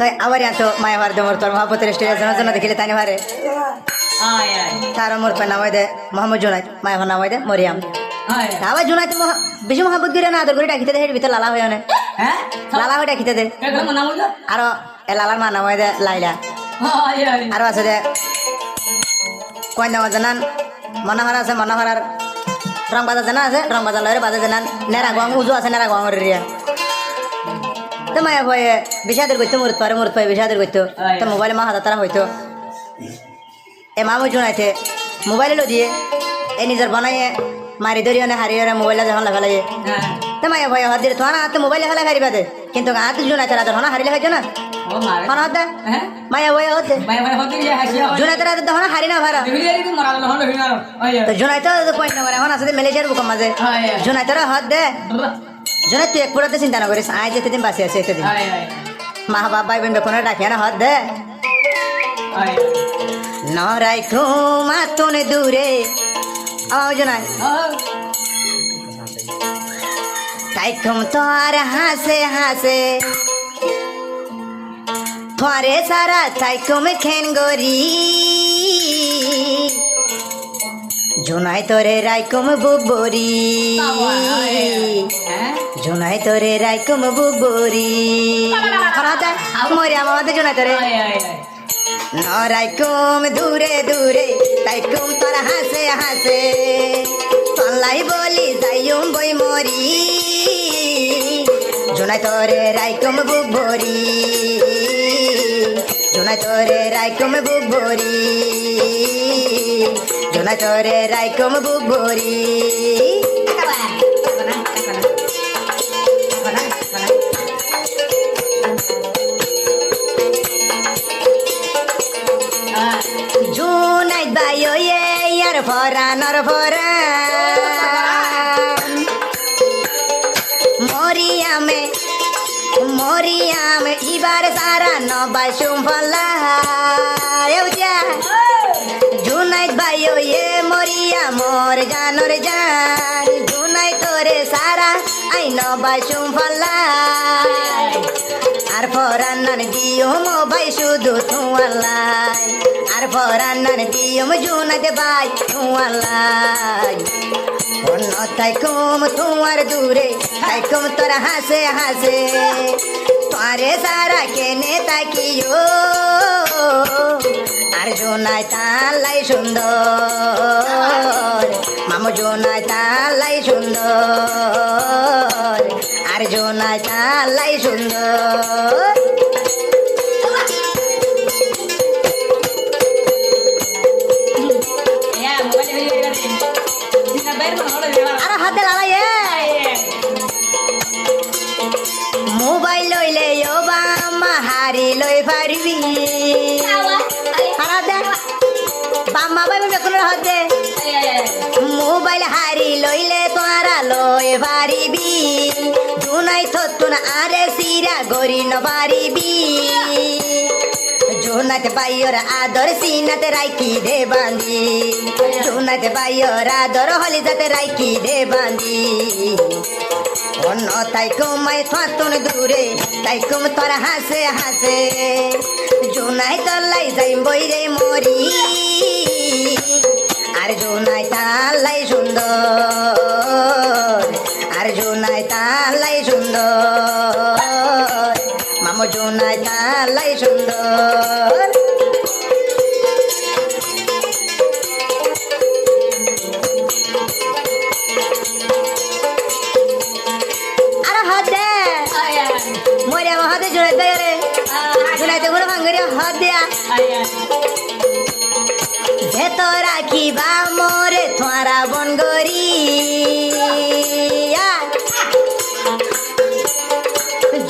তো আবার তো মায়া ভার দমর তোর মহাপতের স্টেজের জন্য দেখিলে তাই ভারে তার মোর নাম দে মোহাম্মদ জুনাইদ মায়া ভার নাম দে মরিয়াম আবার জুনাইদ বেশি মহাবত করে না আদর করে ডাকিতে দে ভিতরে লালা হয়ে অনেক লালা হয়ে ডাকিতে দে আরো এ লালার মা নাম দে লাইলা আরো আছে দে কয় নাম জানান মনোহর আছে মনোহরার রং বাজার জানা আছে রং বাজার লয়ের বাজার জানান নেরা গং উজু আছে নেরা গং রিয়া তো মায়া ভয়ে বিষাদের করতো মুরত পারে বিষাদের করতো তো মোবাইলে মা হাজার তারা হইতো এ মামু জুনাইতে মোবাইলে লো দিয়ে এ নিজের বানাইয়ে মারি ধরিয়ে হারিয়ে মোবাইলে যখন লাগা লাগে তো মায়া ভয়ে হাত দিয়ে তোমার হাতে মোবাইলে খেলা হারিবা দে কিন্তু হাত জুনাইতে রাত হনা হারিলে হইতো না হন হাত দে মায়া ভয়ে হতে জুনাইতে রাত হনা হারি না ভাড়া তো জুনাইতে পয়েন্ট না এখন আছে ম্যানেজার বুকম মাঝে জুনাইতে হাত দে জুনাই তুই এক পুরাতে চিন্তা না করিস আয় যেতে দিন বাসি আছে এতদিন মা বাপ ভাই বোন বেকনে রাখিয়া না হাত দে নরাই ঘুমা তোনে দূরে জুনাই তাই ঘুম তোর হাসে হাসে থরে সারা তাই ঘুম খেন গরি জুনাই তোরে রাইকুম বুবরি জুনাই তোরে রাইকুম বুবরি মরিয়া মামাতে জুনাই তোরে নরাইকুম দূরে দূরে তাইকুম তোর হাসে হাসে তল্লাই বলি যাইম বই মরি জুনাই তোরে রাইকুম বুবরি জুনাই তোরে রাইকুম বুবরি জুনাই তোরে রাইকুম বুবরি জুনাই বায়ো ইয়ার ফরানর ফরান মরিয়ামে মরিয়াম ইবার সারা নবাই সুমফলা জুনাই বায়ো এ মরিয়া মোর জানর জান জুনাই তোরে সারা আই নবাই সুমফলা আর ফরান্নান দিও মোবাই শুধু থুয়ালাই আর ফরান্নান দিও জুনাইতে বাই থুয়ালাই অন্য থাইকুম তোমার দূরে থাইকুম তোর হাসে হাসে তোরে সারা কেনে তাকিও আর জোনাই তালাই সুন্দর মামু জোনাই তালাই সুন্দর আর জোনাই তালাই সুন্দর আর হাতে লাগাই মোবাইল লইলে ও বাম্মা হারি লই পারবি বাম্মা ভাই বেকুন হাতে মোবাইল হারি লইলে তোরা লই পারিবি জুনাই থতুন আরে সিরা গরি ন পারিবি জুনাতে বাইর আদর সিনাতে রাইকি দে বাঁধি জুনাতে বাইর আদর হলি যাতে রাইকি দে বাঁধি অন্য তাই কুমাই থাতুন দূরে তাই কুম তোর হাসে হাসে জুনাই তলাই যাই বইরে মরি আর জুনাই তালাই সুন্দর আর জুনাই তালাই সুন্দর মামু জুনাই তালাই সুন্দর আর হাতে মরিয়া হাতে জুনাই দে রে জুনাইতে ঘুরে ভাঙ্গরি হাত দিয়া ভেতো রাখিবা মোরে থারা বন গরি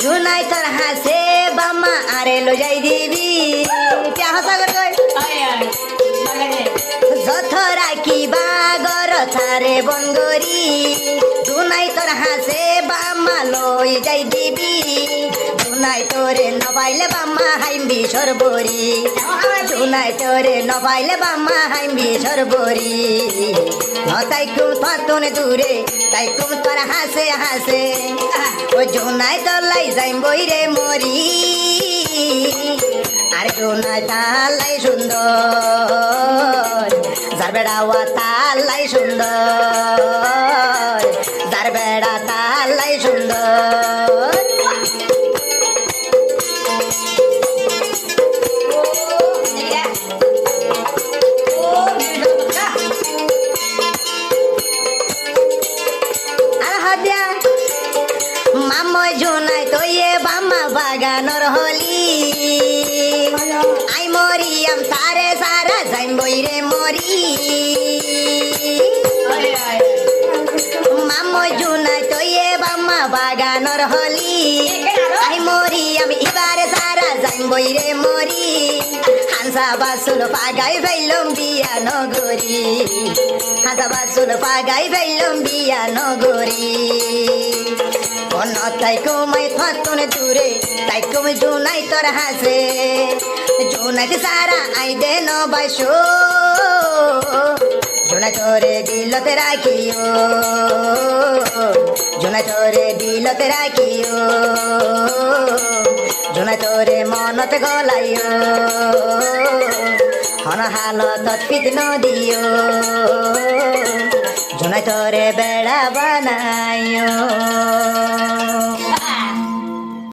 জুনাই তোর হাসে বাম্মা আরে লো যাই দিবি হাসা করে যথ রাখিবা গর থারে বন গরি জুনাই তোর হাসে বাম্মা লই যাই দিবি জুনাই তোরে নবাইলে বাম্মা হাইম্বি সরবরি জুনাই তোরে নবাইলে বাম্মা হাইম্বি সরবরি তাই কুম থাতুন দূরে তাই কুম তোর হাসে হাসে ও জুনাই তলাই যাইম বইরে মরি আর জোনাই তালাই সুন্দর যার বেড়াওয়া তালাই সুন্দর যার বেড়া তালাই সুন্দর মাময় জোনাই তৈয়ে বামা বাগানর হলি আই মরিয়াম তারে সারা যাইম বইরে মরি মাময় জোনাই তৈয়ে বামা বাগানর হলি আই মরিয়াম এবারে সারা যাইম বইরে মরি হাঁসা বাসুল পাগাই ফেললাম বিয়া নগরী হাঁসা বাসুল পাগাই ফেললাম বিয়া নগরী অন্য তাই কমাই থাকুন দূরে তাই কমে জোনাই তোর হাসে জোনাইতে সারা আই দে নবাইশো জোনাই তোরে দিলতে রাখিও জোনাই তোরে দিলতে রাখিও জোনাই তোরে মনতে গলাইও হন হালত পিত নদিও জোনাই তোরে বেড়া বানাইও